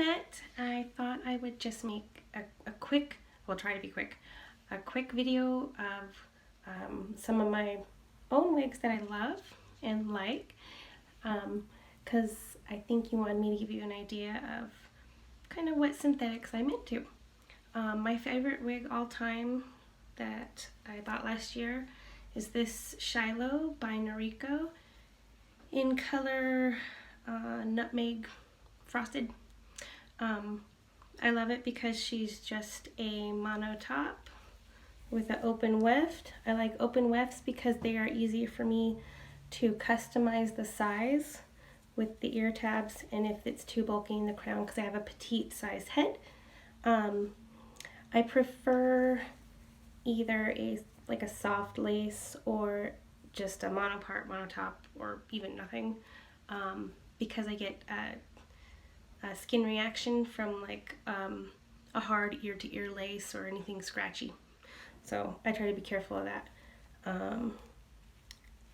Annette. I thought I would just make a quick, well, try to be quick, a quick video of some of my own wigs that I love and like, because I think you wanted me to give you an idea of kind of what synthetics I'm into. My favorite wig all time that I bought last year is this Shiloh by Noriko in color Nutmeg Frosted. I love it because she's just a mono top with an open weft. I like open wefts because they are easier for me to customize the size with the ear tabs, and if it's too bulky in the crown, because I have a petite size head. I prefer either like a soft lace or just a mono top, or even nothing, because I get a skin reaction from like a hard ear to ear lace or anything scratchy. So I try to be careful of that.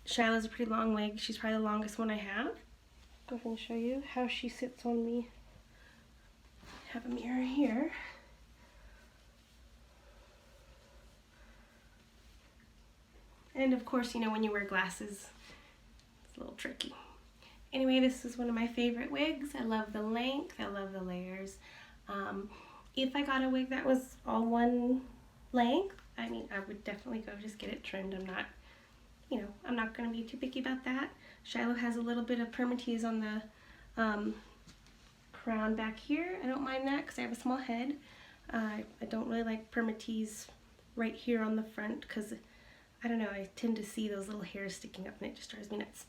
Shiloh's a pretty long wig. She's probably the longest one I have. Go ahead and show you how she sits on me. I have a mirror here. And of course, you know, when you wear glasses, it's a little tricky. Anyway, this is one of my favorite wigs. I love the length, I love the layers. If I got a wig that was all one length, I mean, I would definitely go just get it trimmed. I'm not, you know, I'm not going to be too picky about that. Shiloh has a little bit of permatease on the crown back here. I don't mind that because I have a small head. I don't really like permatease right here on the front because, I don't know, I tend to see those little hairs sticking up and it just drives me nuts.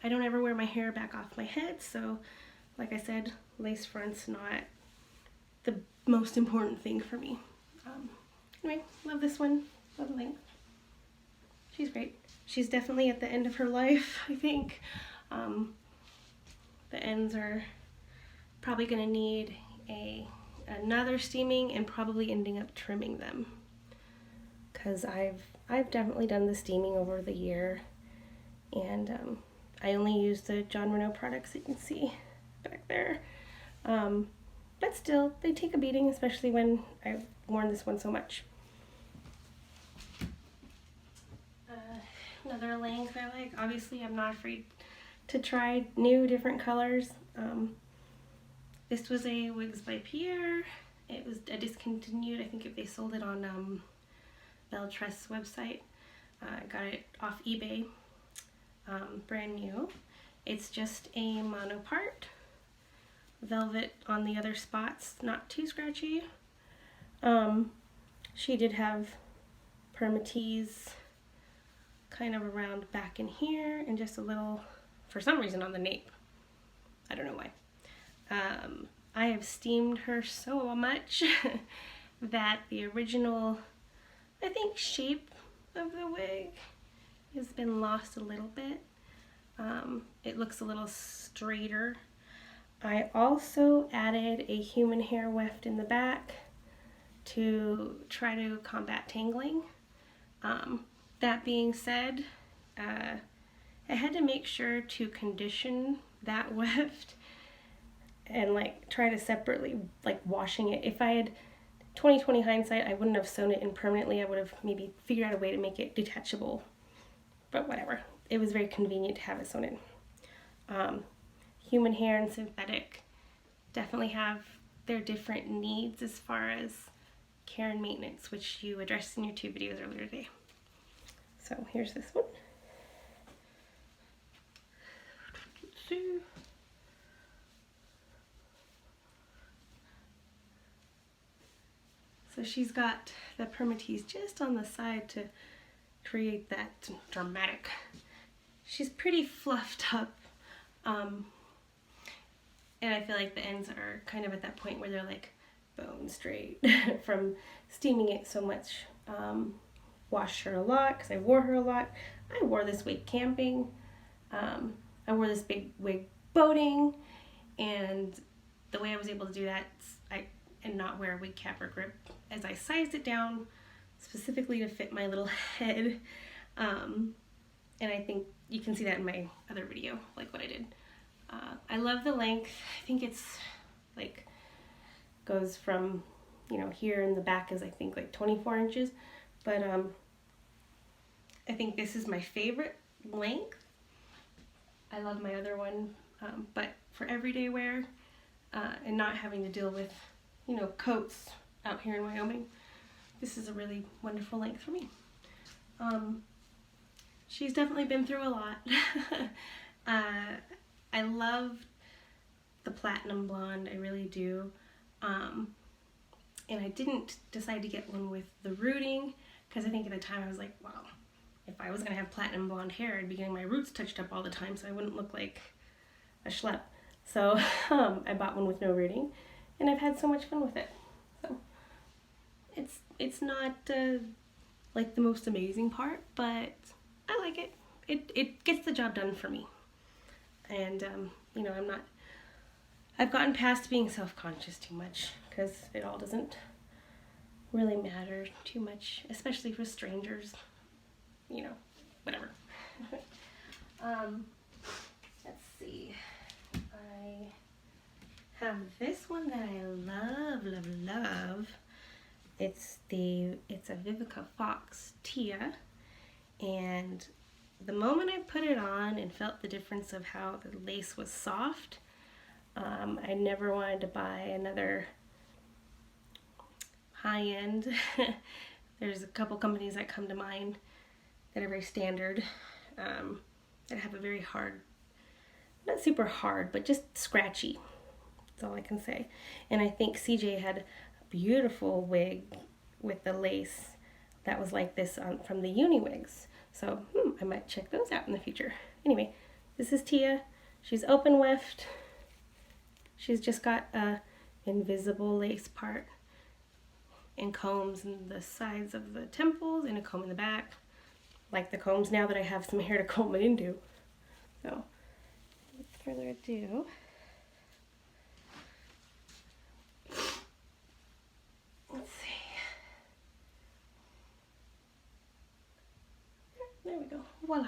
I don't ever wear my hair back off my head, so like I said, lace front's not the most important thing for me. Anyway, love this one, love the length. She's great. She's definitely at the end of her life, I think. The ends are probably going to need another steaming and probably ending up trimming them, because I've definitely done the steaming over the year, and I only use the Jon Renau products that you can see back there. But still, they take a beating, especially when I've worn this one so much. Another length I like, obviously I'm not afraid to try new different colors. This was a Wigs by Pierre. It was discontinued. I think if they sold it on Belle Tress website. I got it off eBay, brand new. It's just a mono part, velvet on the other spots, not too scratchy. She did have permatease kind of around back in here and just a little, for some reason, on the nape. I don't know why. I have steamed her so much that the original, I think, shape of the wig has been lost a little bit. It looks a little straighter. I also added a human hair weft in the back to try to combat tangling. That being said, I had to make sure to condition that weft and like try to separately like washing it. If I had 20/20 hindsight, I wouldn't have sewn it in permanently. I would have maybe figured out a way to make it detachable, but whatever. It was very convenient to have it sewn in. Human hair and synthetic definitely have their different needs as far as care and maintenance, which you addressed in your 2 videos earlier today. So here's this one. Let's see. So she's got the permatease just on the side to create that dramatic. She's pretty fluffed up, and I feel like the ends are kind of at that point where they're like bone straight from steaming it so much. Washed her a lot because I wore her a lot. I wore this wig camping. I wore this big wig boating, and the way I was able to do that and not wear a wig cap or grip, as I sized it down specifically to fit my little head. And I think you can see that in my other video, like what I did. I love the length. I think it's like goes from, you know, here in the back is I think like 24 inches, but I think this is my favorite length. I love my other one, but for everyday wear and not having to deal with, you know, coats out here in Wyoming, this is a really wonderful length for me. She's definitely been through a lot. I love the platinum blonde, I really do. And I didn't decide to get one with the rooting because I think at the time I was like, wow, if I was gonna have platinum blonde hair, I'd be getting my roots touched up all the time, so I wouldn't look like a schlep. So I bought one with no rooting, and I've had so much fun with it. So it's not like the most amazing part, but I like it. It gets the job done for me. And you know, I've gotten past being self-conscious too much because it all doesn't really matter too much, especially for strangers. You know, whatever. Let's see. I have this one that I love. It's a Vivica Fox Tia, and the moment I put it on and felt the difference of how the lace was soft, I never wanted to buy another high-end. There's a couple companies that come to mind that are very standard, that have a very hard, not super hard, but just scratchy. That's all I can say. And I think CJ had a beautiful wig with the lace that was like this from the Uniwigs. So I might check those out in the future. Anyway, this is Tia. She's open weft. She's just got a invisible lace part and combs in the sides of the temples and a comb in the back. Like the combs now that I have some hair to comb it into. So, without further ado, let's see. There we go. Voila.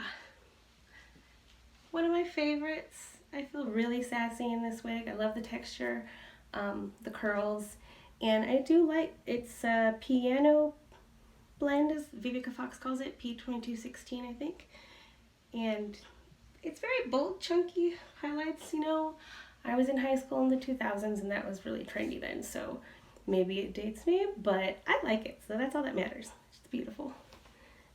One of my favorites. I feel really sassy in this wig. I love the texture, the curls, and I do like it's a piano blend, as Vivica Fox calls it, P2216, I think. And it's very bold, chunky highlights, you know. I was in high school in the 2000s and that was really trendy then, so maybe it dates me, but I like it, so that's all that matters. It's beautiful.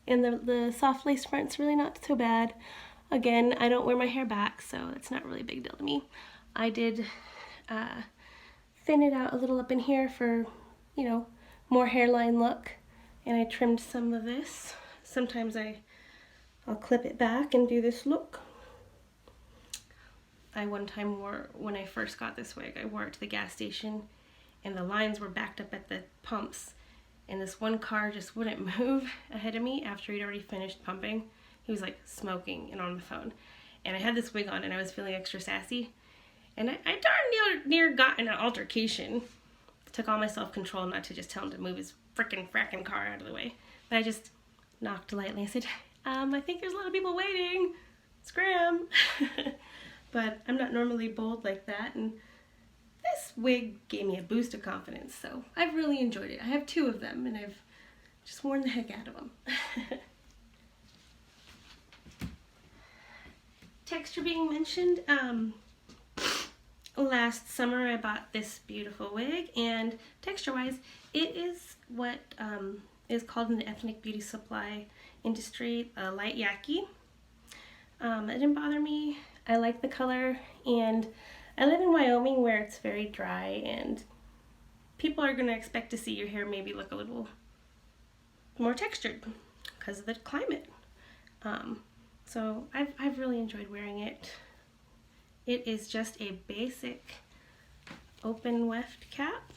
And the soft lace front's really not so bad. Again, I don't wear my hair back, so it's not really a big deal to me. I did thin it out a little up in here for, you know, more hairline look. And I trimmed some of this. Sometimes I'll clip it back and do this look. I one time when I first got this wig, I wore it to the gas station and the lines were backed up at the pumps. And this one car just wouldn't move ahead of me after he'd already finished pumping. He was like smoking and on the phone. And I had this wig on and I was feeling extra sassy. And I darn near got in an altercation. Took all my self-control not to just tell him to move his fracking car out of the way. But I just knocked lightly. I said, I think there's a lot of people waiting. Scram. But I'm not normally bold like that. And this wig gave me a boost of confidence. So I've really enjoyed it. I have 2 of them and I've just worn the heck out of them. Texture being mentioned, last summer I bought this beautiful wig, and texture-wise, it is what is called in the ethnic beauty supply industry a light yaki. It didn't bother me. I like the color, and I live in Wyoming where it's very dry, and people are going to expect to see your hair maybe look a little more textured because of the climate. So I've really enjoyed wearing it. It is just a basic open weft cap.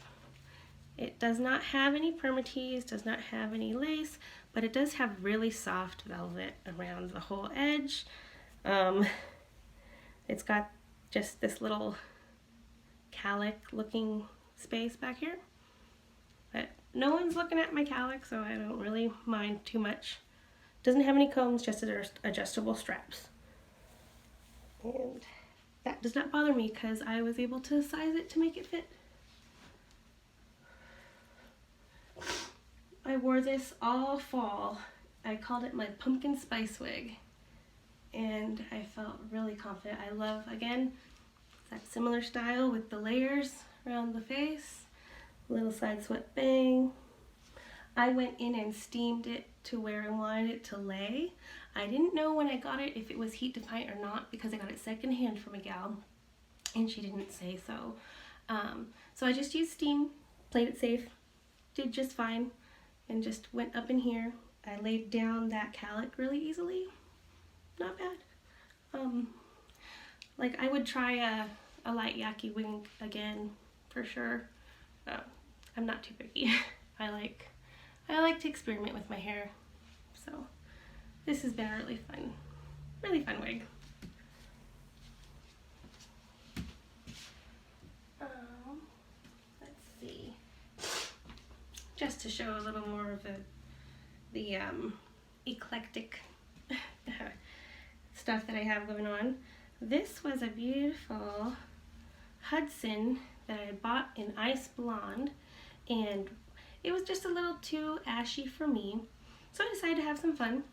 It does not have any permatease, does not have any lace, but it does have really soft velvet around the whole edge. It's got just this little calic looking space back here. But no one's looking at my calic, so I don't really mind too much. Doesn't have any combs, just adjustable straps. And that does not bother me because I was able to size it to make it fit. I wore this all fall. I called it my pumpkin spice wig, and I felt really confident. I love, again, that similar style with the layers around the face, little side swept bang. I went in and steamed it to where I wanted it to lay. I didn't know when I got it if it was heat defiant or not because I got it secondhand from a gal and she didn't say so. So I just used steam, played it safe, did just fine, and just went up in here. I laid down that calic really easily. Not bad. Like I would try a light yaki wing again for sure. I'm not too picky. I like to experiment with my hair. So this has been a really fun wig. Let's see. Just to show a little more of the eclectic stuff that I have going on. This was a beautiful Hudson that I bought in Ice Blonde, and it was just a little too ashy for me, so I decided to have some fun.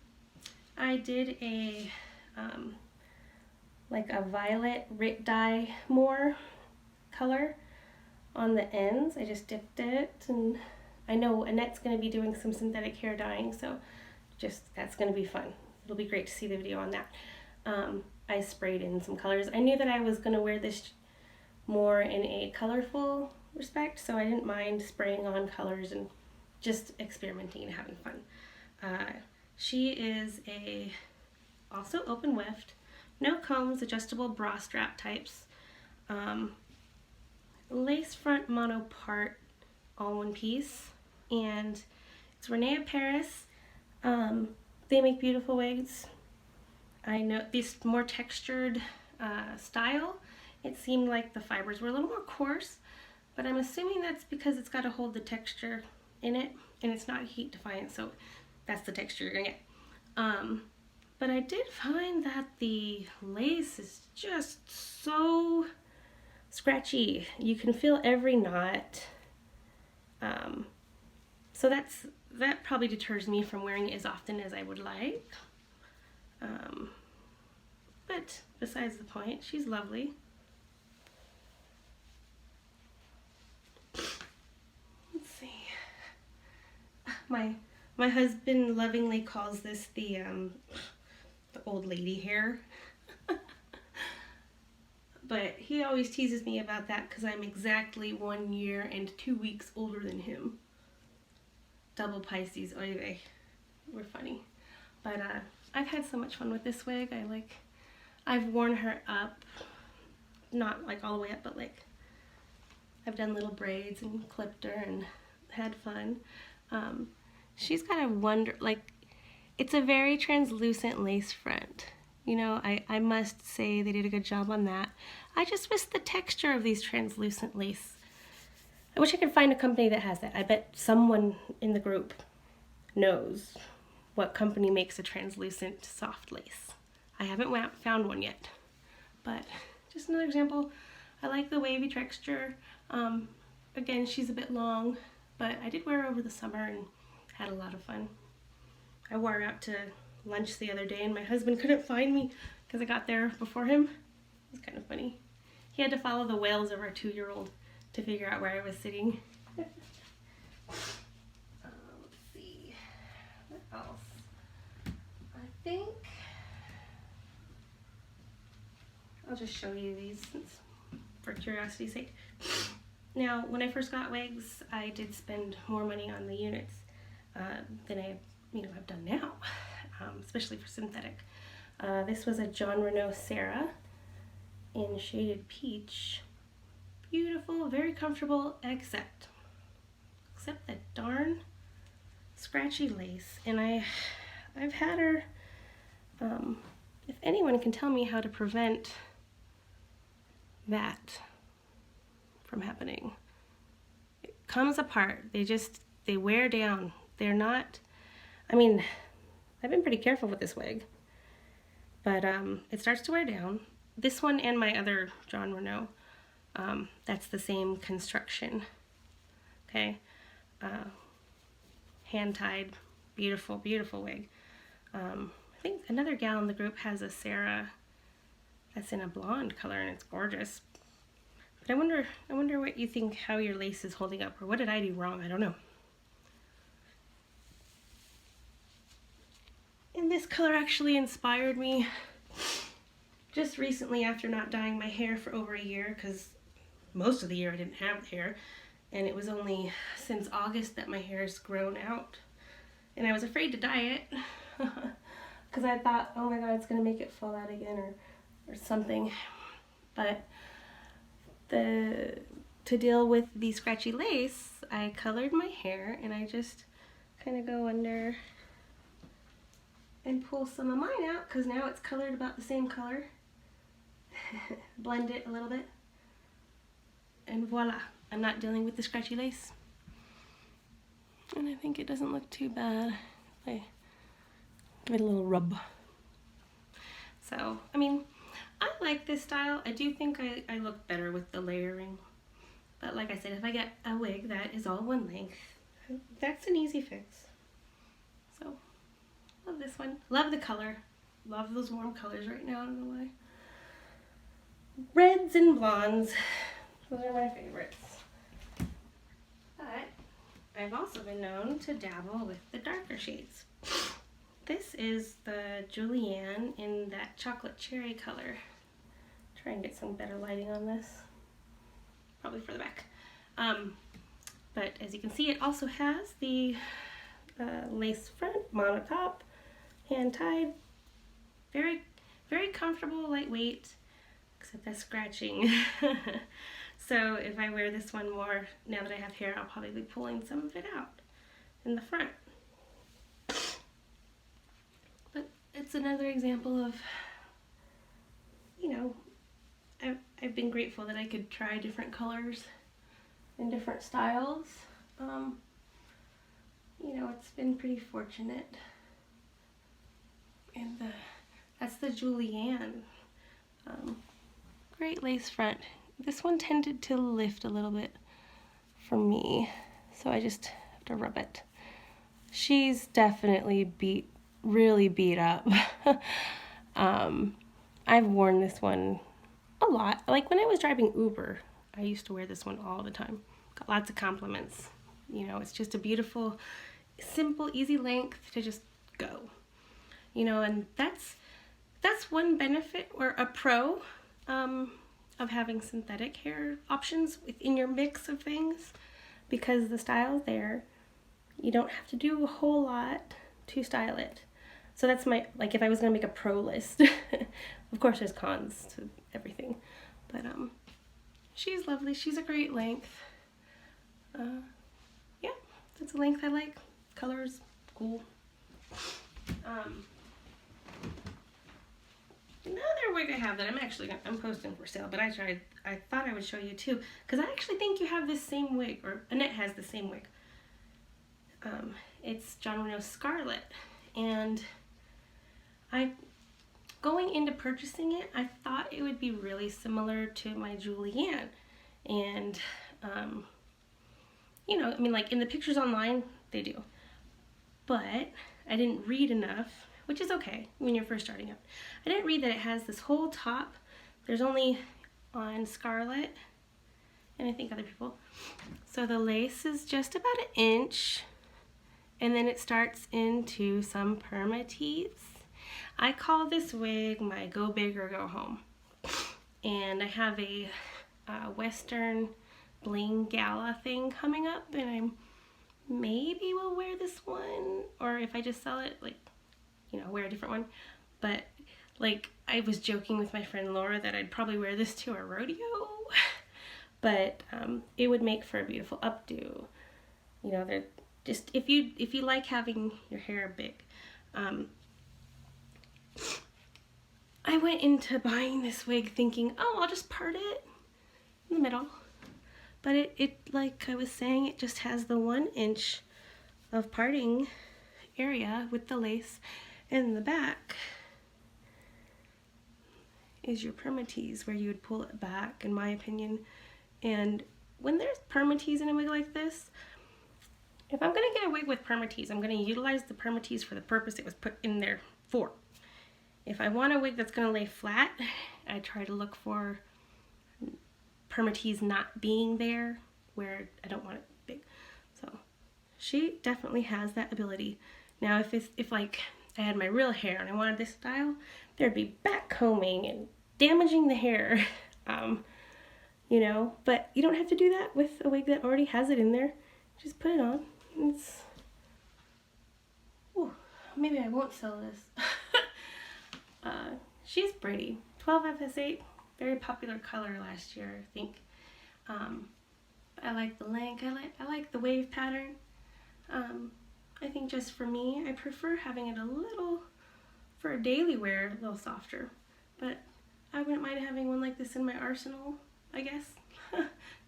I did a like a violet Rit Dye More color on the ends. I just dipped it, and I know Annette's going to be doing some synthetic hair dyeing, so that's going to be fun. It'll be great to see the video on that. I sprayed in some colors. I knew that I was going to wear this more in a colorful respect, so I didn't mind spraying on colors and just experimenting and having fun. She is also open weft, no combs, adjustable bra strap types, lace front mono part, all one piece, and it's Renee Paris. They make beautiful wigs. I know this more textured style, it seemed like the fibers were a little more coarse, but I'm assuming that's because it's got to hold the texture in it, and it's not heat defiant, so that's the texture you're gonna get. But I did find that the lace is just so scratchy. You can feel every knot. So that probably deters me from wearing it as often as I would like. But besides the point, she's lovely. Let's see. My husband lovingly calls this the old lady hair. But he always teases me about that because I'm exactly 1 year and 2 weeks older than him. Double Pisces, oy vey. We're funny. But I've had so much fun with this wig. I've worn her up, not like all the way up, but like I've done little braids and clipped her and had fun. She's got a it's a very translucent lace front. You know, I must say they did a good job on that. I just miss the texture of these translucent lace. I wish I could find a company that has that. I bet someone in the group knows what company makes a translucent soft lace. I haven't found one yet, but just another example. I like the wavy texture. Again, she's a bit long, but I did wear her over the summer and had a lot of fun. I wore her out to lunch the other day and my husband couldn't find me because I got there before him. It was kind of funny. He had to follow the wails of our 2-year-old to figure out where I was sitting. Let's see, what else? I think I'll just show you these for curiosity's sake. Now, when I first got wigs, I did spend more money on the units than I've done now, especially for synthetic. This was a Jon Renau Sarah in shaded peach. Beautiful, very comfortable, except that darn scratchy lace. And I've had her, if anyone can tell me how to prevent that from happening. It comes apart. They wear down. They're not, I've been pretty careful with this wig, but it starts to wear down. this one and my other Jon Renau, that's the same construction. Okay, hand-tied, beautiful, beautiful wig. I think another gal in the group has a Sarah that's in a blonde color, and it's gorgeous. But I wonder what you think, how your lace is holding up, or what did I do wrong? I don't know. And this color actually inspired me just recently after not dyeing my hair for over a year, because most of the year I didn't have hair, and it was only since August that my hair's grown out. And I was afraid to dye it because I thought, oh my god, it's gonna make it fall out again or something. But to deal with the scratchy lace, I colored my hair, and I just kind of go under and pull some of mine out, because now it's colored about the same color. Blend it a little bit, and voila, I'm not dealing with the scratchy lace. And I think it doesn't look too bad. I give it a little rub. So, I mean, I like this style. I do think I look better with the layering. But like I said, if I get a wig that is all one length, that's an easy fix. So, love this one. Love the color. Love those warm colors right now. I don't know why. Reds and blondes. Those are my favorites. But I've also been known to dabble with the darker shades. This is the Julianne in that chocolate cherry color. Try and get some better lighting on this. Probably for the back. But as you can see, it also has the lace front, monotop, hand tied. Very, very comfortable, lightweight, except that scratching. So if I wear this one more, now that I have hair, I'll probably be pulling some of it out in the front. But it's another example of, you know, I've been grateful that I could try different colors and different styles. You know, it's been pretty fortunate. And that's the Julianne. Great lace front. This one tended to lift a little bit for me, so I just have to rub it. She's definitely really beat up. I've worn this one a lot. Like when I was driving Uber, I used to wear this one all the time. Got lots of compliments. You know, it's just a beautiful, simple, easy length to just go. You know, and that's one benefit or a pro of having synthetic hair options within your mix of things, because the style's there. You don't have to do a whole lot to style it. So that's my, like, if I was gonna make a pro list. Of course there's cons to everything, but she's lovely. She's a great length. Yeah, that's a length I like. Colors, cool. Another wig I have that I'm posting for sale, but I thought I would show you too, because I actually think you have this same wig, or Annette has the same wig. It's Jon Renau Scarlet, and going into purchasing it, I thought it would be really similar to my Julianne, and you know, I mean, like in the pictures online, they do, but I didn't read enough, which is okay when you're first starting out. I didn't read that it has this whole top. There's only on Scarlet, and I think other people. So the lace is just about an inch, and then it starts into some permatease. I call this wig my go big or go home. And I have a Western bling gala thing coming up, and I maybe will wear this one, or if I just sell it, like, you know, wear a different one. But like, I was joking with my friend Laura that I'd probably wear this to a rodeo, but it would make for a beautiful updo. You know, they're just, if you like having your hair big. I went into buying this wig thinking, oh, I'll just part it in the middle. But it like I was saying, it just has the 1 inch of parting area with the lace in the back. is your permatease, where you would pull it back, in my opinion. And when there's permatease in a wig like this, if I'm gonna get a wig with permatease, I'm gonna utilize the permatease for the purpose it was put in there for. If I want a wig that's gonna lay flat, I try to look for permatease not being there where I don't want it big. So she definitely has that ability. Now if like I had my real hair and I wanted this style, there'd be back combing and damaging the hair. You know, but you don't have to do that with a wig that already has it in there. Just put it on. It's... Ooh, maybe I won't sell this. She's pretty. 12 FS8, very popular color last year, I think. I like the length. I like the wave pattern. I think just for me, I prefer having it a little, for a daily wear, a little softer. But I wouldn't mind having one like this in my arsenal, I guess,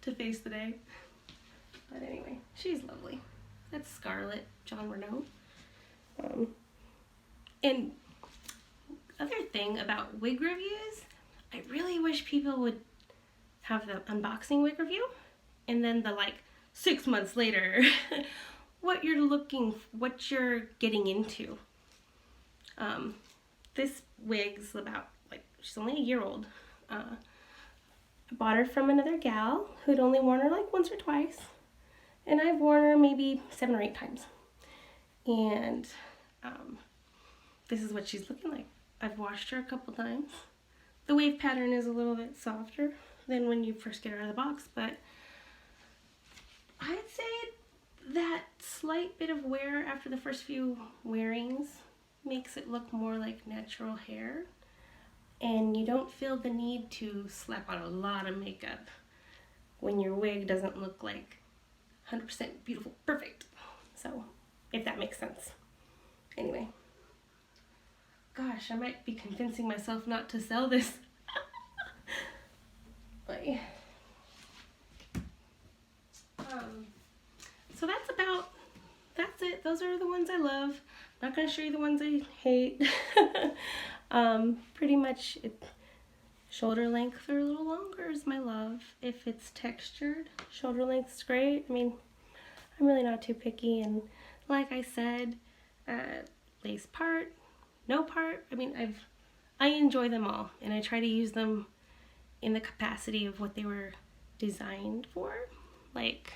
to face the day. But anyway, she's lovely. That's Scarlett, Jon Renau. And other thing about wig reviews, I really wish people would have the unboxing wig review and then the like 6 months later what you're getting into. This wig's about, like, she's only a year old. I bought her from another gal who'd only worn her like once or twice, and I've worn her maybe 7 or 8 times. And this is what she's looking like. I've washed her a couple times. The wave pattern is a little bit softer than when you first get her out of the box, but I'd say that slight bit of wear after the first few wearings makes it look more like natural hair, and you don't feel the need to slap on a lot of makeup when your wig doesn't look like 100% beautiful, perfect. So, if that makes sense. Anyway. Gosh, I might be convincing myself not to sell this. So that's it. Those are the ones I love. I'm not going to show you the ones I hate. Pretty much shoulder length or a little longer is my love. If it's textured, shoulder length's great. I mean, I'm really not too picky, and like I said, lace part, no part. I mean, I enjoy them all, and I try to use them in the capacity of what they were designed for. Like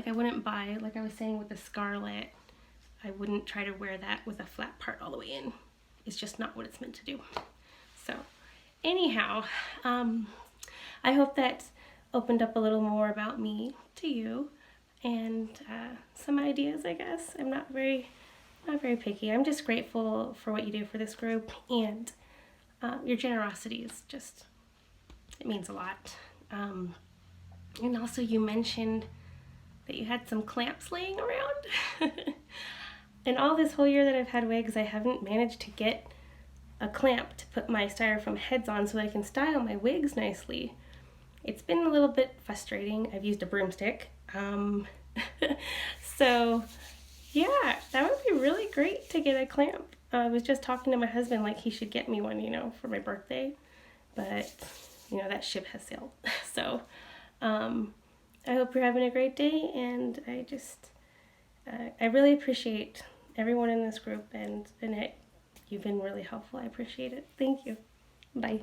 I wouldn't buy, like I was saying with the Scarlett, I wouldn't try to wear that with a flat part all the way in. It's just not what it's meant to do. So anyhow, I hope that opened up a little more about me to you, and some ideas, I guess. I'm not very picky. I'm just grateful for what you do for this group, and your generosity is just, it means a lot. And also you mentioned that you had some clamps laying around. And all this whole year that I've had wigs, I haven't managed to get a clamp to put my styrofoam heads on so I can style my wigs nicely. It's been a little bit frustrating. I've used a broomstick. So yeah, that would be really great to get a clamp. I was just talking to my husband like he should get me one, you know, for my birthday. But, you know, that ship has sailed. So, I hope you're having a great day, and I really appreciate everyone in this group, and Annette, you've been really helpful. I appreciate it. Thank you. Bye.